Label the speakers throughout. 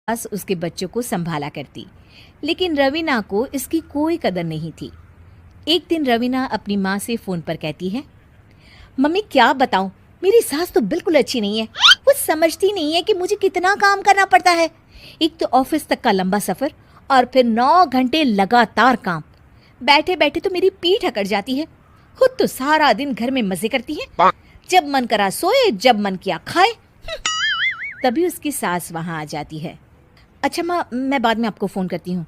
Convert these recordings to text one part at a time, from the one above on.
Speaker 1: सास उसके बच्चों को संभाला करती, लेकिन रवीना को इसकी कोई कदर नहीं थी। एक दिन रवीना अपनी माँ से फ़ोन पर कहती है, मम्मी क्या बताऊं, मेरी सास तो बिल्कुल अच्छी नहीं है। वो समझती नहीं है कि मुझे कितना काम करना पड़ता है। एक तो ऑफिस तक का लंबा सफ़र और फिर 9 घंटे लगातार काम। बैठे बैठे तो मेरी पीठ अकड़ जाती है। खुद तो सारा दिन घर में मज़े करती है, जब मन करा सोए, जब मन किया खाए। तभी उसकी सास वहाँ आ जाती है। अच्छा माँ, मैं बाद में आपको फ़ोन करती हूँ।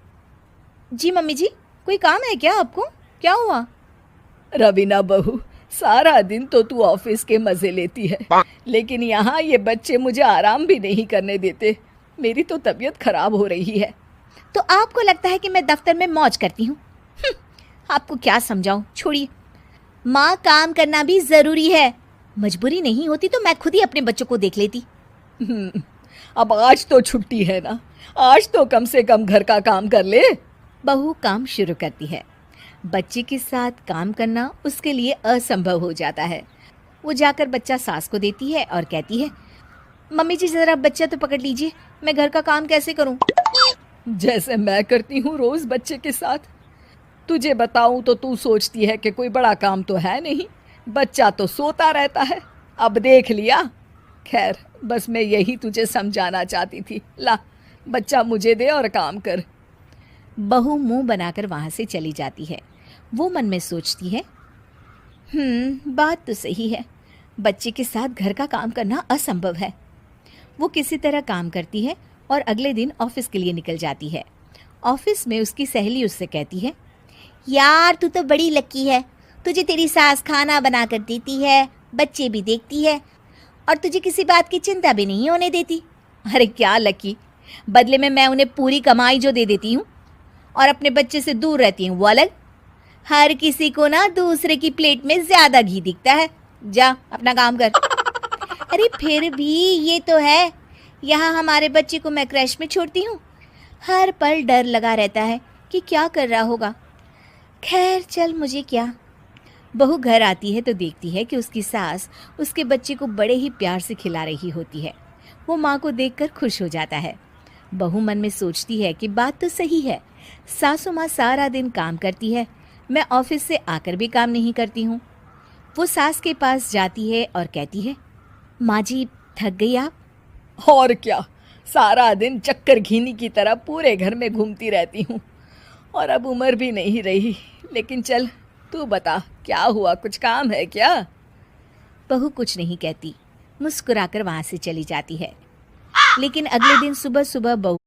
Speaker 1: जी मम्मी जी, कोई काम है क्या आपको? क्या हुआ?
Speaker 2: रवीना बहू, सारा दिन तो तू ऑफिस के मजे लेती है, लेकिन यहाँ ये बच्चे मुझे आराम भी नहीं करने देते। मेरी तो तबीयत खराब हो रही है।
Speaker 1: तो आपको लगता है कि मैं दफ्तर में मौज करती हूँ? आपको क्या समझाऊं, छोड़िए। माँ, काम करना भी ज़रूरी है। मजबूरी नहीं होती तो मैं खुद ही अपने बच्चों को देख लेती।
Speaker 2: अब आज तो छुट्टी है ना, आज तो कम से कम घर का काम कर ले।
Speaker 1: बहू काम शुरू करती है। बच्चे के साथ काम करना उसके लिए असंभव हो जाता है। वो जाकर बच्चा सास को देती है और कहती है, मम्मी जी ज़रा बच्चा तो पकड़ लीजिए, मैं घर का काम कैसे करूं?
Speaker 2: जैसे मैं करती हूँ रोज बच्चे के साथ। तुझे बताऊं तो तू सोचती है कि कोई बड़ा काम तो है नहीं, बच्चा तो सोता रहता है। अब देख लिया। खैर, बस मैं यही तुझे समझाना चाहती थी। ला, बच्चा मुझे दे और काम कर।
Speaker 1: बहू मुंह बनाकर वहाँ से चली जाती है। वो मन में सोचती है, बात तो सही है, बच्चे के साथ घर का काम करना असंभव है। वो किसी तरह काम करती है और अगले दिन ऑफिस के लिए निकल जाती है। ऑफिस में उसकी सहेली उससे कहती है, यार तू तो बड़ी लकी है, तुझे तेरी सास खाना बना कर देती है, बच्चे भी देखती है और तुझे किसी बात की चिंता भी नहीं होने देती। अरे क्या लकी, बदले में मैं उन्हें पूरी कमाई जो दे देती हूँ और अपने बच्चे से दूर रहती हूँ वो अलग। हर किसी को ना दूसरे की प्लेट में ज़्यादा घी दिखता है। जा अपना काम कर। अरे फिर भी ये तो है, यहाँ हमारे बच्चे को मैं क्रैश में छोड़ती हूँ, हर पल डर लगा रहता है कि क्या कर रहा होगा। खैर चल, मुझे क्या। बहू घर आती है तो देखती है कि उसकी सास उसके बच्चे को बड़े ही प्यार से खिला रही होती है। वो माँ को देखकर खुश हो जाता है। बहू मन में सोचती है कि बात तो सही है, सासू माँ सारा दिन काम करती है, मैं ऑफिस से आकर भी काम नहीं करती हूँ। वो सास के पास जाती है और कहती है, माँ जी थक गई आप?
Speaker 2: और क्या, सारा दिन चक्कर घीनी की तरह पूरे घर में घूमती रहती हूँ और अब उम्र भी नहीं रही। लेकिन चल, तू बता क्या हुआ, कुछ काम है क्या?
Speaker 1: बहू कुछ नहीं कहती, मुस्कुराकर वहाँ से चली जाती है। लेकिन अगले दिन सुबह सुबह बहू